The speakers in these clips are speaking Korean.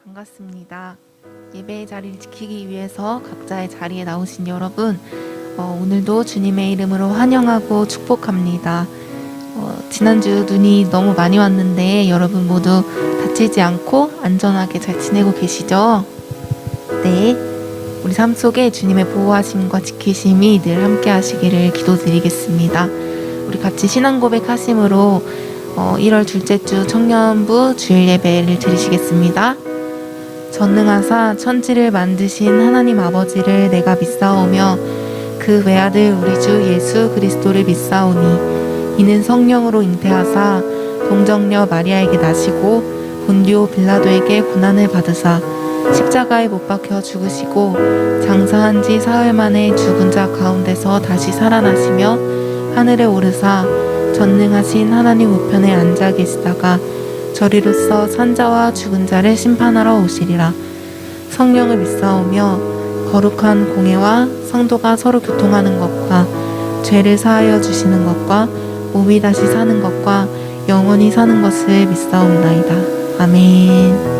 반갑습니다. 예배의 자리를 지키기 위해서 각자의 자리에 나오신 여러분, 오늘도 주님의 이름으로 환영하고 축복합니다. 지난주 눈이 너무 많이 왔는데 여러분 모두 다치지 않고 안전하게 잘 지내고 계시죠? 네, 우리 삶 속에 주님의 보호하심과 지키심이 늘 함께 하시기를 기도드리겠습니다. 우리 같이 신앙 고백하심으로 1월 둘째 주 청년부 주일 예배를 드리시겠습니다. 전능하사 천지를 만드신 하나님 아버지를 내가 믿사오며 그 외아들 우리 주 예수 그리스도를 믿사오니 이는 성령으로 잉태하사 동정녀 마리아에게 나시고 본디오 빌라도에게 고난을 받으사 십자가에 못 박혀 죽으시고 장사한 지 사흘 만에 죽은 자 가운데서 다시 살아나시며 하늘에 오르사 전능하신 하나님 우편에 앉아 계시다가 저리로서 산자와 죽은 자를 심판하러 오시리라. 성령을 믿사오며 거룩한 공예와 성도가 서로 교통하는 것과 죄를 사하여 주시는 것과 몸이 다시 사는 것과 영원히 사는 것을 믿사옵나이다. 아멘.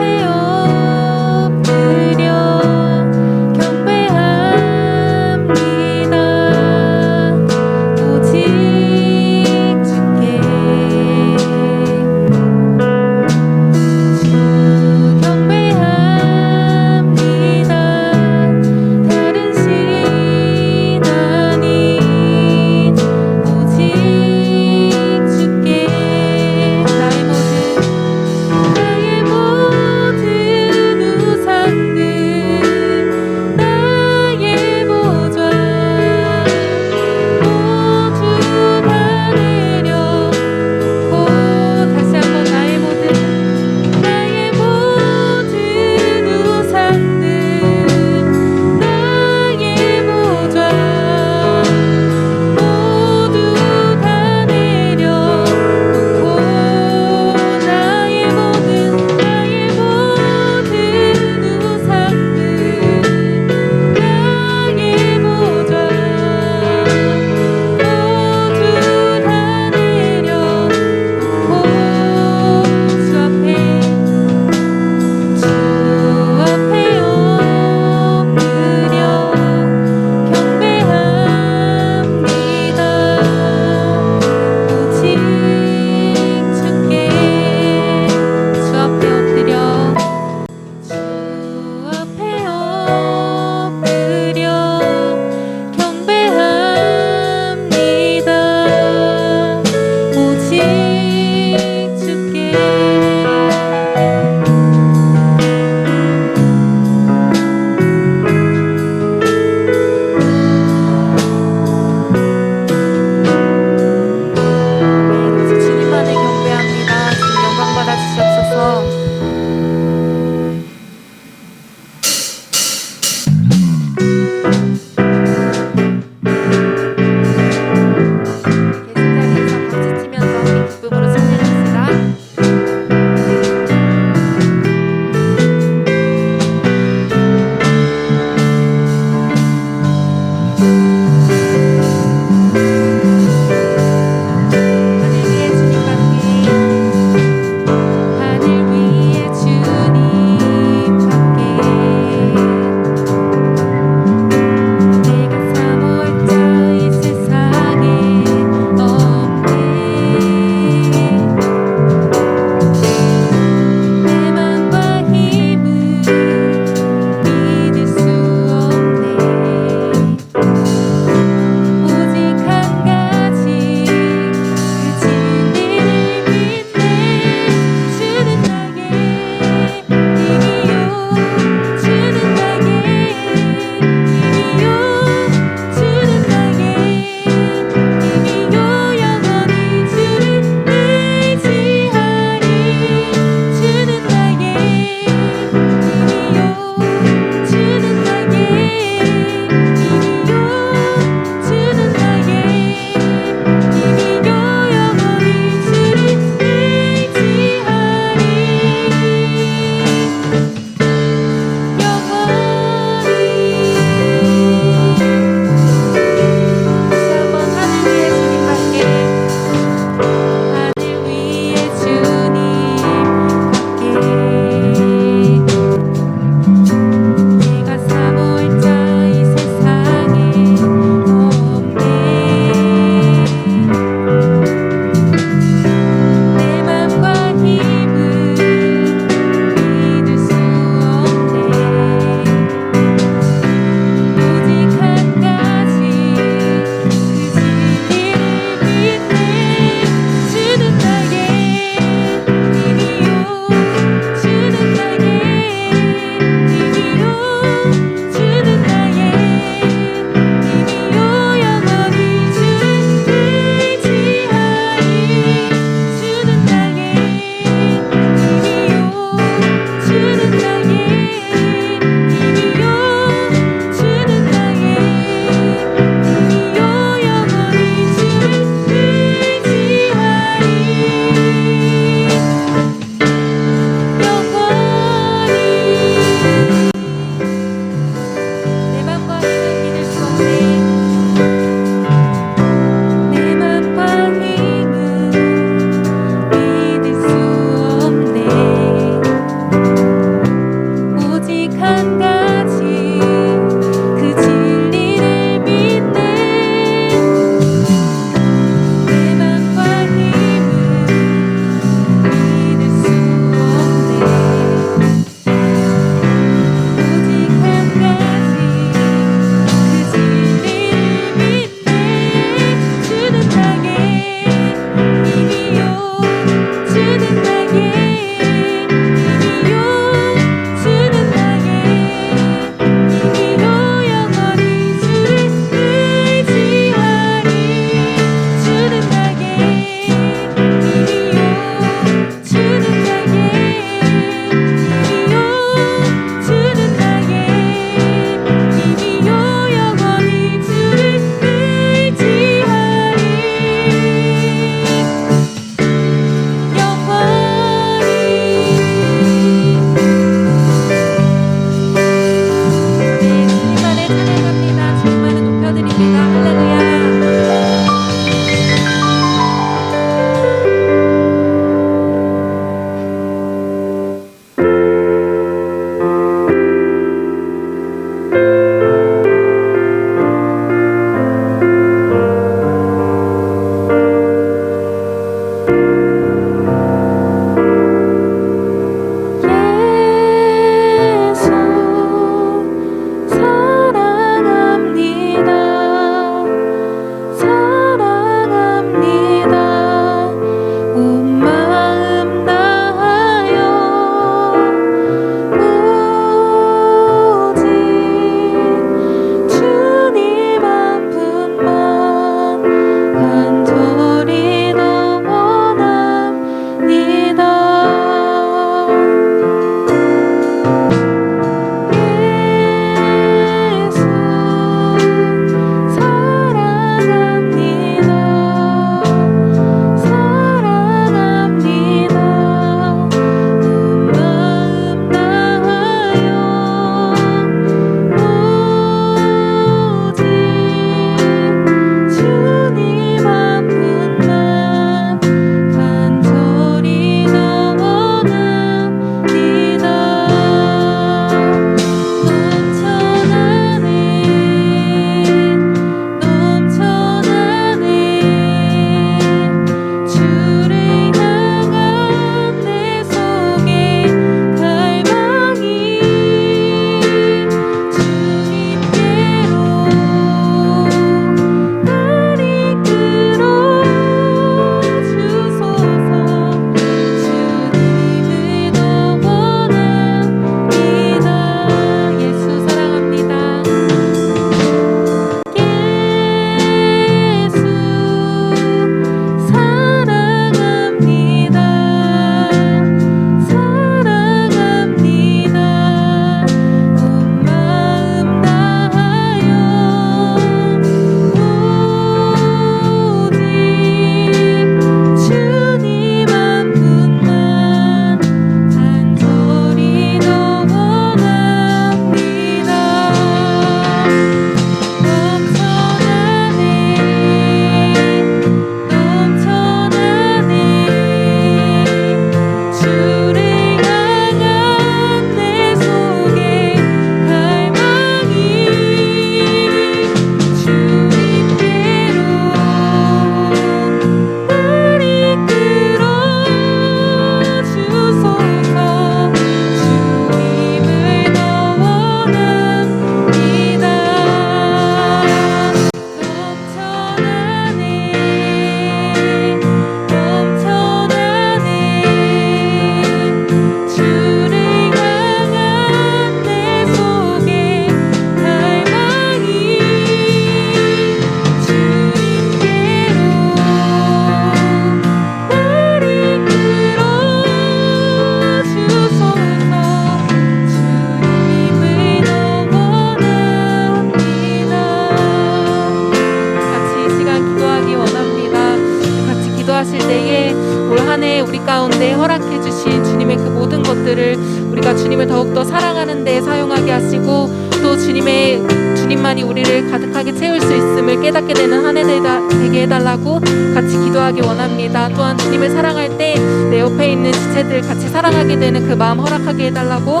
주님을 더욱더 사랑하는 데 사용하게 하시고 또 주님만이 우리를 가득하게 채울 수 있음을 깨닫게 되는 한 해 되게 해달라고 같이 기도하기 원합니다. 또한 주님을 사랑할 때 내 옆에 있는 지체들 같이 사랑하게 되는 그 마음 허락하게 해달라고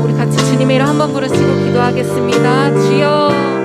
우리 같이 주님의 이름 한번 부르시고 기도하겠습니다. 주여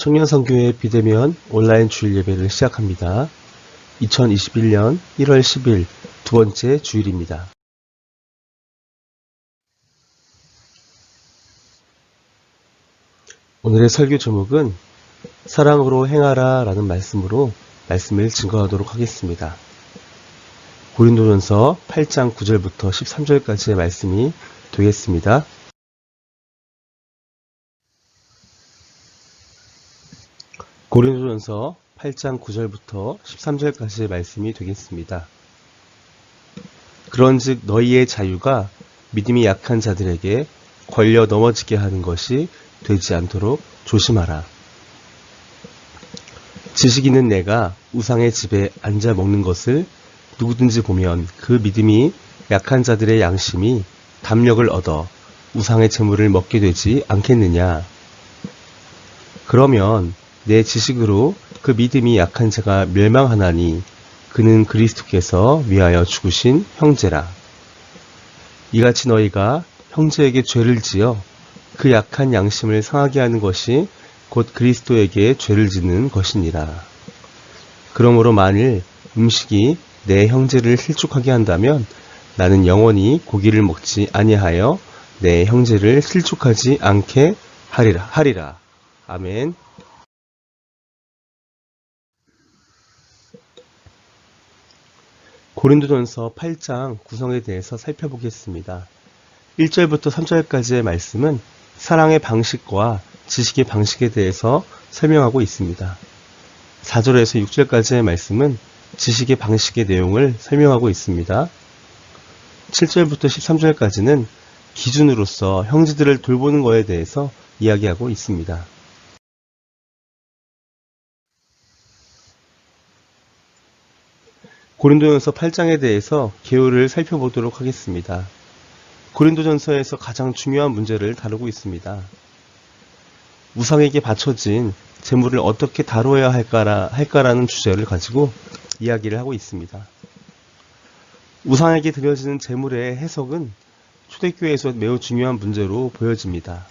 청년선교회 비대면 온라인 주일 예배를 시작합니다. 2021년 1월 10일 두 번째 주일입니다. 오늘의 설교 제목은 사랑으로 행하라 라는 말씀으로 말씀을 증거하도록 하겠습니다. 고린도전서 8장 9절부터 13절까지의 말씀이 되겠습니다. 고린도전서 8장 9절부터 13절까지의 말씀이 되겠습니다. 그런즉 너희의 자유가 믿음이 약한 자들에게 걸려 넘어지게 하는 것이 되지 않도록 조심하라. 지식 있는 내가 우상의 집에 앉아 먹는 것을 누구든지 보면 그 믿음이 약한 자들의 양심이 담력을 얻어 우상의 재물을 먹게 되지 않겠느냐. 그러면 내 지식으로 그 믿음이 약한 자가 멸망하나니 그는 그리스도께서 위하여 죽으신 형제라. 이같이 너희가 형제에게 죄를 지어 그 약한 양심을 상하게 하는 것이 곧 그리스도에게 죄를 짓는 것이니라. 그러므로 만일 음식이 내 형제를 실족하게 한다면 나는 영원히 고기를 먹지 아니하여 내 형제를 실족하지 않게 하리라. 아멘. 고린도전서 8장 구성에 대해서 살펴보겠습니다. 1절부터 3절까지의 말씀은 사랑의 방식과 지식의 방식에 대해서 설명하고 있습니다. 4절에서 6절까지의 말씀은 지식의 방식의 내용을 설명하고 있습니다. 7절부터 13절까지는 기준으로서 형제들을 돌보는 것에 대해서 이야기하고 있습니다. 고린도전서 8장에 대해서 개요를 살펴보도록 하겠습니다. 고린도전서에서 가장 중요한 문제를 다루고 있습니다. 우상에게 바쳐진 제물을 어떻게 다루어야 할까라는 주제를 가지고 이야기를 하고 있습니다. 우상에게 드려지는 제물의 해석은 초대교회에서 매우 중요한 문제로 보여집니다.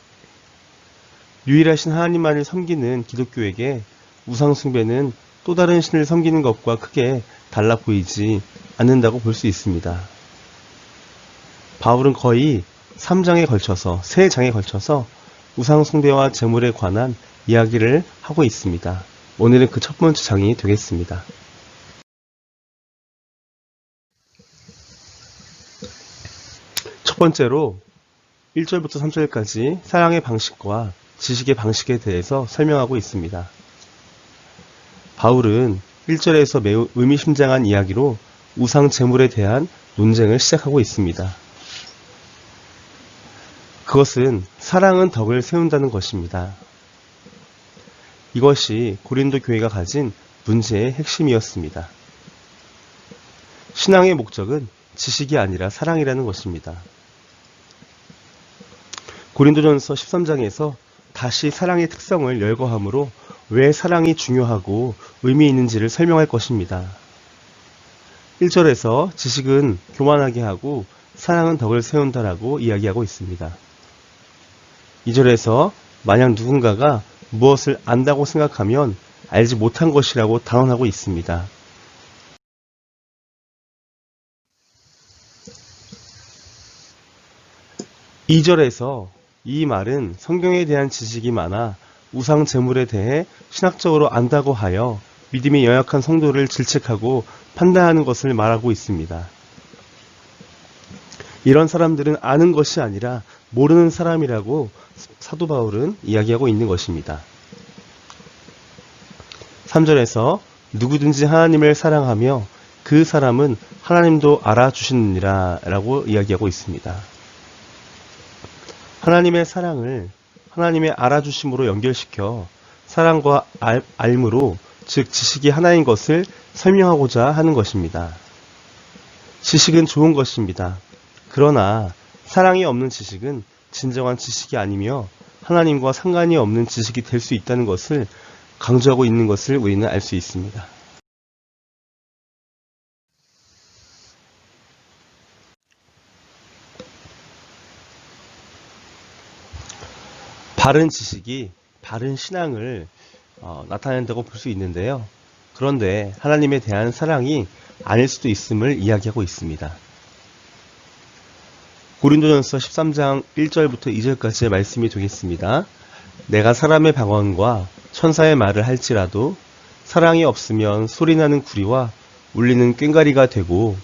유일하신 하나님만을 섬기는 기독교에게 우상 숭배는 또 다른 신을 섬기는 것과 크게 달라 보이지 않는다고 볼 수 있습니다. 바울은 거의 3장에 걸쳐서, 3장에 걸쳐서 우상 숭배와 제물에 관한 이야기를 하고 있습니다. 오늘은 그 첫 번째 장이 되겠습니다. 첫 번째로 1절부터 3절까지 사랑의 방식과 지식의 방식에 대해서 설명하고 있습니다. 바울은 1절에서 매우 의미심장한 이야기로 우상 제물에 대한 논쟁을 시작하고 있습니다. 그것은 사랑은 덕을 세운다는 것입니다. 이것이 고린도 교회가 가진 문제의 핵심이었습니다. 신앙의 목적은 지식이 아니라 사랑이라는 것입니다. 고린도전서 13장에서 다시 사랑의 특성을 열거함으로 왜 사랑이 중요하고 의미 있는지를 설명할 것입니다. 1절에서 지식은 교만하게 하고 사랑은 덕을 세운다라고 이야기하고 있습니다. 2절에서 만약 누군가가 무엇을 안다고 생각하면 알지 못한 것이라고 단언하고 있습니다. (2절에서) 이 말은 성경에 대한 지식이 많아 우상 제물에 대해 신학적으로 안다고 하여 믿음이 연약한 성도를 질책하고 판단하는 것을 말하고 있습니다. 이런 사람들은 아는 것이 아니라 모르는 사람이라고 사도 바울은 이야기하고 있는 것입니다. 3절에서 누구든지 하나님을 사랑하며 그 사람은 하나님도 알아주시느니라 라고 이야기하고 있습니다. 하나님의 사랑을 하나님의 알아주심으로 연결시켜 사랑과 알므로, 즉 지식이 하나인 것을 설명하고자 하는 것입니다. 지식은 좋은 것입니다. 그러나 사랑이 없는 지식은 진정한 지식이 아니며 하나님과 상관이 없는 지식이 될 수 있다는 것을 강조하고 있는 것을 우리는 알 수 있습니다. 바른 지식이 바른 신앙을 나타낸다고 볼 수 있는데요. 그런데 하나님에 대한 사랑이 아닐 수도 있음을 이야기하고 있습니다. 고린도전서 13장 1절부터 2절까지의 말씀이 되겠습니다. 내가 사람의 방언과 천사의 말을 할지라도 사랑이 없으면 소리나는 구리와 울리는 꽹과리가 되고,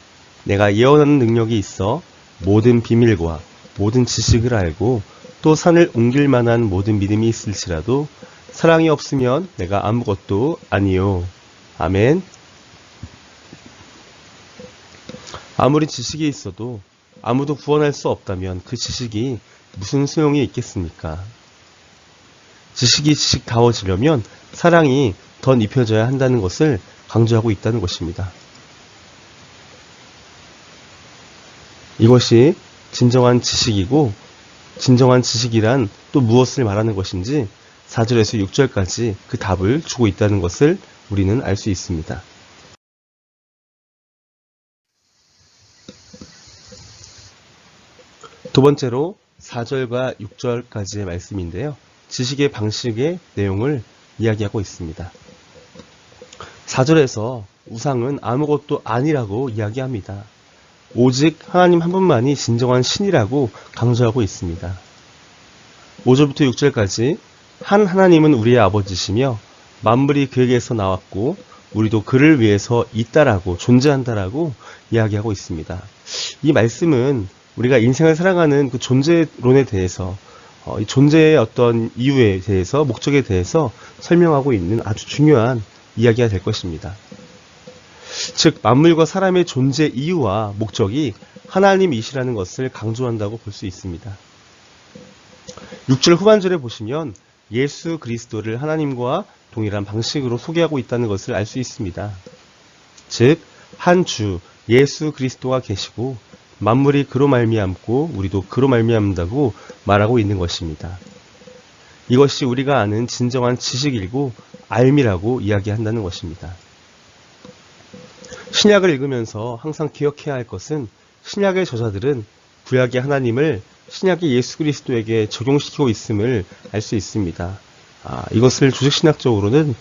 내가 예언하는 능력이 있어 모든 비밀과 모든 지식을 알고 또 산을 옮길 만한 모든 믿음이 있을지라도 사랑이 없으면 내가 아무것도 아니요. 아멘. 아무리 지식이 있어도 아무도 구원할 수 없다면 그 지식이 무슨 소용이 있겠습니까? 지식이 지식다워지려면 사랑이 덧입혀져야 한다는 것을 강조하고 있다는 것입니다. 이것이 진정한 지식이고, 진정한 지식이란 또 무엇을 말하는 것인지 4절에서 6절까지 그 답을 주고 있다는 것을 우리는 알 수 있습니다. 두 번째로 4절과 6절까지의 말씀인데요. 지식의 방식의 내용을 이야기하고 있습니다. 4절에서 우상은 아무것도 아니라고 이야기합니다. 오직 하나님 한 분만이 진정한 신이라고 강조하고 있습니다. 5절부터 6절까지 한 하나님은 우리의 아버지시며 만물이 그에게서 나왔고 우리도 그를 위해서 있다라고, 존재한다라고 이야기하고 있습니다. 이 말씀은 우리가 인생을 살아가는 그 존재론에 대해서, 이 존재의 어떤 이유에 대해서, 목적에 대해서 설명하고 있는 아주 중요한 이야기가 될 것입니다. 즉 만물과 사람의 존재 이유와 목적이 하나님이시라는 것을 강조한다고 볼 수 있습니다. 6절 후반절에 보시면 예수 그리스도를 하나님과 동일한 방식으로 소개하고 있다는 것을 알 수 있습니다. 즉 한 주 예수 그리스도가 계시고 만물이 그로 말미암고 우리도 그로 말미암는다고 말하고 있는 것입니다. 이것이 우리가 아는 진정한 지식이고 알미라고 이야기한다는 것입니다. 신약을 읽으면서 항상 기억해야 할 것은 신약의 저자들은 구약의 하나님을 신약의 예수 그리스도에게 적용시키고 있음을 알 수 있습니다. 이것을 조직신학적으로는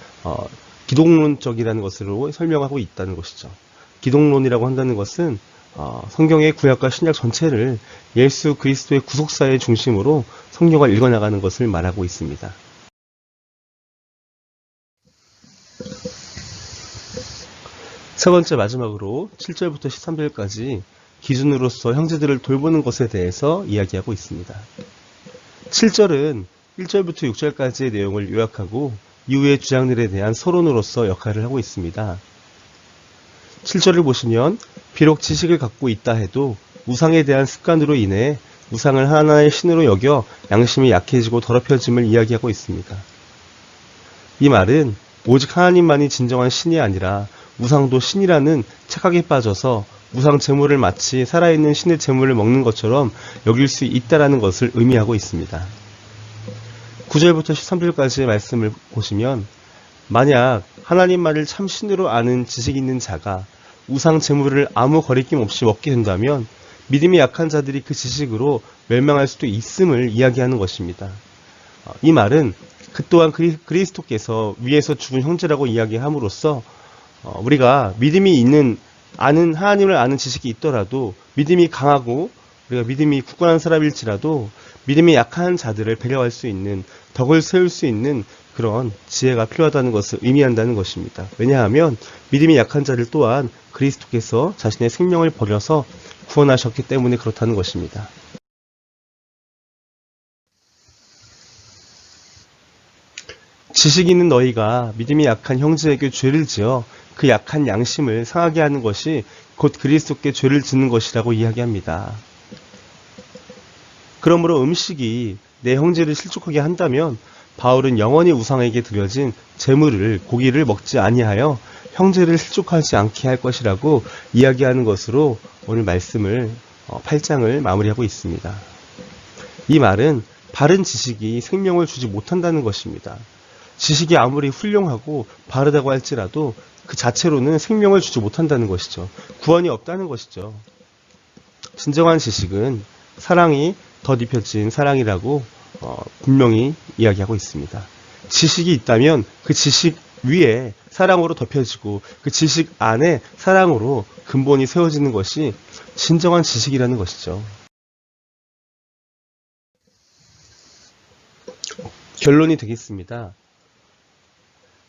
기독론적이라는 것으로 설명하고 있다는 것이죠. 기독론이라고 한다는 것은 성경의 구약과 신약 전체를 예수 그리스도의 구속사의 중심으로 성경을 읽어나가는 것을 말하고 있습니다. 세 번째 마지막으로 7절부터 13절까지 기준으로서 형제들을 돌보는 것에 대해서 이야기하고 있습니다. 7절은 1절부터 6절까지의 내용을 요약하고 이후의 주장들에 대한 서론으로서 역할을 하고 있습니다. 7절을 보시면 비록 지식을 갖고 있다 해도 우상에 대한 습관으로 인해 우상을 하나의 신으로 여겨 양심이 약해지고 더럽혀짐을 이야기하고 있습니다. 이 말은 오직 하나님만이 진정한 신이 아니라 우상도 신이라는 착각에 빠져서 우상 제물을 마치 살아있는 신의 제물을 먹는 것처럼 여길 수 있다는 것을 의미하고 있습니다. 9절부터 13절까지의 말씀을 보시면 만약 하나님만을 참 신으로 아는 지식 있는 자가 우상 제물을 아무 거리낌 없이 먹게 된다면 믿음이 약한 자들이 그 지식으로 멸망할 수도 있음을 이야기하는 것입니다. 이 말은 그 또한 그리스도께서 위에서 죽은 형제라고 이야기함으로써 우리가 믿음이 있는 아는 하나님을 아는 지식이 있더라도 믿음이 강하고 우리가 믿음이 굳건한 사람일지라도 믿음이 약한 자들을 배려할 수 있는 덕을 세울 수 있는 그런 지혜가 필요하다는 것을 의미한다는 것입니다. 왜냐하면 믿음이 약한 자들 또한 그리스도께서 자신의 생명을 버려서 구원하셨기 때문에 그렇다는 것입니다. 지식 있는 너희가 믿음이 약한 형제에게 죄를 지어 그 약한 양심을 상하게 하는 것이 곧 그리스도께 죄를 짓는 것이라고 이야기합니다. 그러므로 음식이 내 형제를 실족하게 한다면 바울은 영원히 우상에게 드려진 제물을 고기를 먹지 아니하여 형제를 실족하지 않게 할 것이라고 이야기하는 것으로 오늘 말씀을 8장을 마무리하고 있습니다. 이 말은 바른 지식이 생명을 주지 못한다는 것입니다. 지식이 아무리 훌륭하고 바르다고 할지라도 그 자체로는 생명을 주지 못한다는 것이죠. 구원이 없다는 것이죠. 진정한 지식은 사랑이 덧입혀진 사랑이라고 분명히 이야기하고 있습니다. 지식이 있다면 그 지식 위에 사랑으로 덮여지고 그 지식 안에 사랑으로 근본이 세워지는 것이 진정한 지식이라는 것이죠. 결론이 되겠습니다.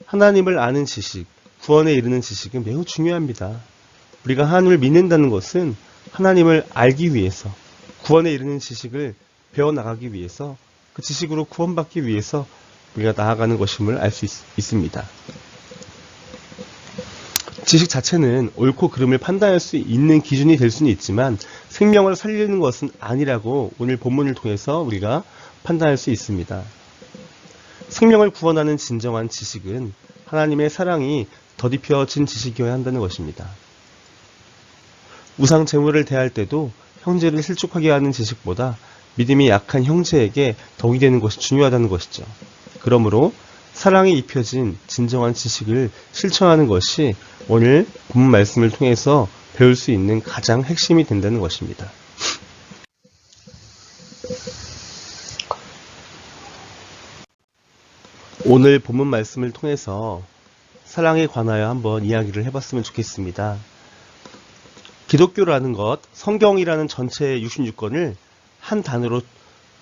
하나님을 아는 지식, 구원에 이르는 지식은 매우 중요합니다. 우리가 하나님을 믿는다는 것은 하나님을 알기 위해서, 구원에 이르는 지식을 배워나가기 위해서, 그 지식으로 구원받기 위해서 우리가 나아가는 것임을 알 수 있습니다. 지식 자체는 옳고 그름을 판단할 수 있는 기준이 될 수는 있지만 생명을 살리는 것은 아니라고 오늘 본문을 통해서 우리가 판단할 수 있습니다. 생명을 구원하는 진정한 지식은 하나님의 사랑이 덧입혀진 지식이어야 한다는 것입니다. 우상 제물을 대할 때도 형제를 실족하게 하는 지식보다 믿음이 약한 형제에게 덕이 되는 것이 중요하다는 것이죠. 그러므로 사랑이 입혀진 진정한 지식을 실천하는 것이 오늘 본문 말씀을 통해서 배울 수 있는 가장 핵심이 된다는 것입니다. 오늘 본문 말씀을 통해서 사랑에 관하여 한번 이야기를 해봤으면 좋겠습니다. 기독교라는 것, 성경이라는 전체 66권을 한 단어로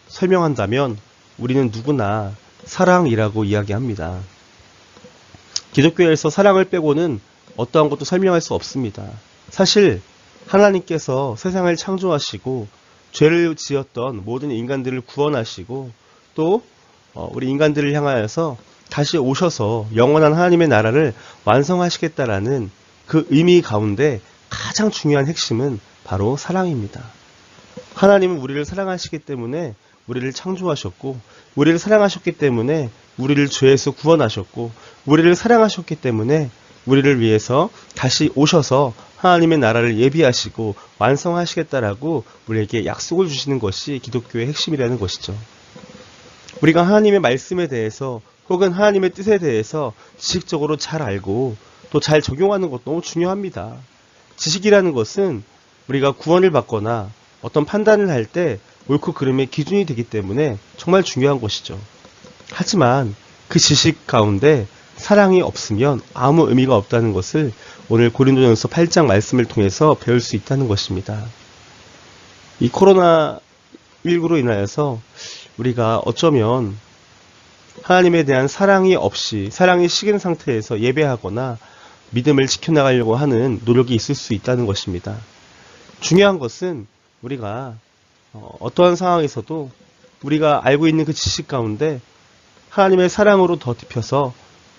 설명한다면 우리는 누구나 사랑이라고 이야기합니다. 기독교에서 사랑을 빼고는 어떠한 것도 설명할 수 없습니다. 사실 하나님께서 세상을 창조하시고 죄를 지었던 모든 인간들을 구원하시고 또 우리 인간들을 향하여서 다시 오셔서 영원한 하나님의 나라를 완성하시겠다라는 그 의미 가운데 가장 중요한 핵심은 바로 사랑입니다. 하나님은 우리를 사랑하시기 때문에 우리를 창조하셨고, 우리를 사랑하셨기 때문에 우리를 죄에서 구원하셨고, 우리를 사랑하셨기 때문에 우리를 위해서 다시 오셔서 하나님의 나라를 예비하시고 완성하시겠다라고 우리에게 약속을 주시는 것이 기독교의 핵심이라는 것이죠. 우리가 하나님의 말씀에 대해서 혹은 하나님의 뜻에 대해서 지식적으로 잘 알고 또 잘 적용하는 것도 너무 중요합니다. 지식이라는 것은 우리가 구원을 받거나 어떤 판단을 할 때 옳고 그름의 기준이 되기 때문에 정말 중요한 것이죠. 하지만 그 지식 가운데 사랑이 없으면 아무 의미가 없다는 것을 오늘 고린도전서 8장 말씀을 통해서 배울 수 있다는 것입니다. 이 코로나19로 인하여서 우리가 어쩌면 하나님에 대한 사랑이 없이 사랑이 식은 상태에서 예배하거나 믿음을 지켜나가려고 하는 노력이 있을 수 있다는 것입니다. 중요한 것은 우리가 어떠한 상황에서도 우리가 알고 있는 그 지식 가운데 하나님의 사랑으로 덧입혀서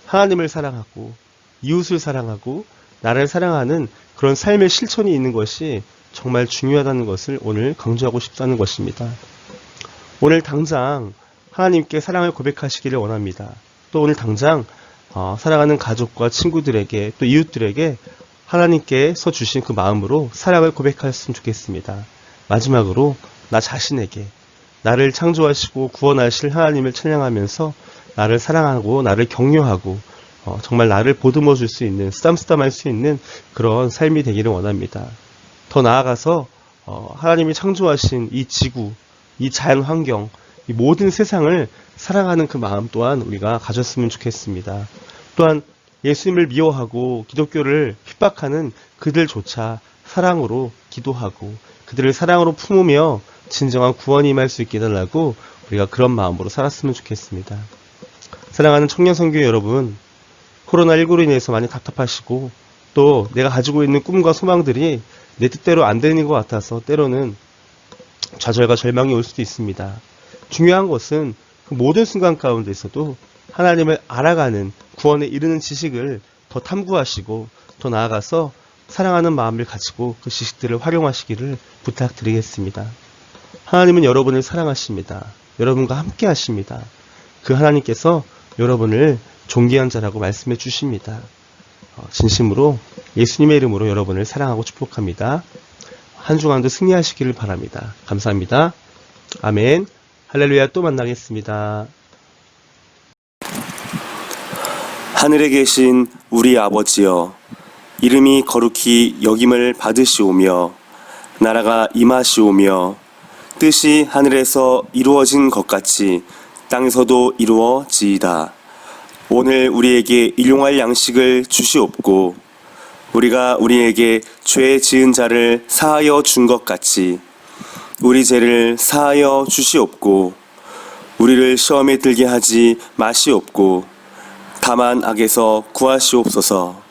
하나님을 사랑하고 이웃을 사랑하고 나를 사랑하는 그런 삶의 실천이 있는 것이 정말 중요하다는 것을 오늘 강조하고 싶다는 것입니다. 오늘 당장 하나님께 사랑을 고백하시기를 원합니다. 또 오늘 당장 사랑하는 가족과 친구들에게 또 이웃들에게 하나님께서 주신 그 마음으로 사랑을 고백하셨으면 좋겠습니다. 마지막으로 나 자신에게 나를 창조하시고 구원하실 하나님을 찬양하면서 나를 사랑하고 나를 격려하고 정말 나를 보듬어 줄 수 있는 쓰담쓰담할 수 있는 그런 삶이 되기를 원합니다. 더 나아가서 하나님이 창조하신 이 지구, 이 자연 환경, 이 모든 세상을 사랑하는 그 마음 또한 우리가 가졌으면 좋겠습니다. 또한 예수님을 미워하고 기독교를 핍박하는 그들조차 사랑으로 기도하고 그들을 사랑으로 품으며 진정한 구원이 임할 수 있게 해달라고 우리가 그런 마음으로 살았으면 좋겠습니다. 사랑하는 청년선교 여러분, 코로나19로 인해서 많이 답답하시고 또 내가 가지고 있는 꿈과 소망들이 내 뜻대로 안 되는 것 같아서 때로는 좌절과 절망이 올 수도 있습니다. 중요한 것은 그 모든 순간 가운데서도 하나님을 알아가는 구원에 이르는 지식을 더 탐구하시고 더 나아가서 사랑하는 마음을 가지고 그 지식들을 활용하시기를 부탁드리겠습니다. 하나님은 여러분을 사랑하십니다. 여러분과 함께 하십니다. 그 하나님께서 여러분을 존귀한 자라고 말씀해 주십니다. 진심으로 예수님의 이름으로 여러분을 사랑하고 축복합니다. 한 주간도 승리하시기를 바랍니다. 감사합니다. 아멘. 할렐루야. 또 만나겠습니다. 하늘에 계신 우리 아버지여, 이름이 거룩히 여김을 받으시오며 나라가 임하시오며 뜻이 하늘에서 이루어진 것 같이 땅에서도 이루어지이다. 오늘 우리에게 일용할 양식을 주시옵고 우리가 우리에게 죄 지은 자를 사하여 준 것 같이 우리 죄를 사하여 주시옵고 우리를 시험에 들게 하지 마시옵고 다만 악에서 구하시옵소서.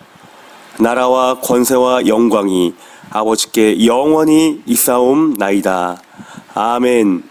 나라와 권세와 영광이 아버지께 영원히 있사옵나이다. 아멘.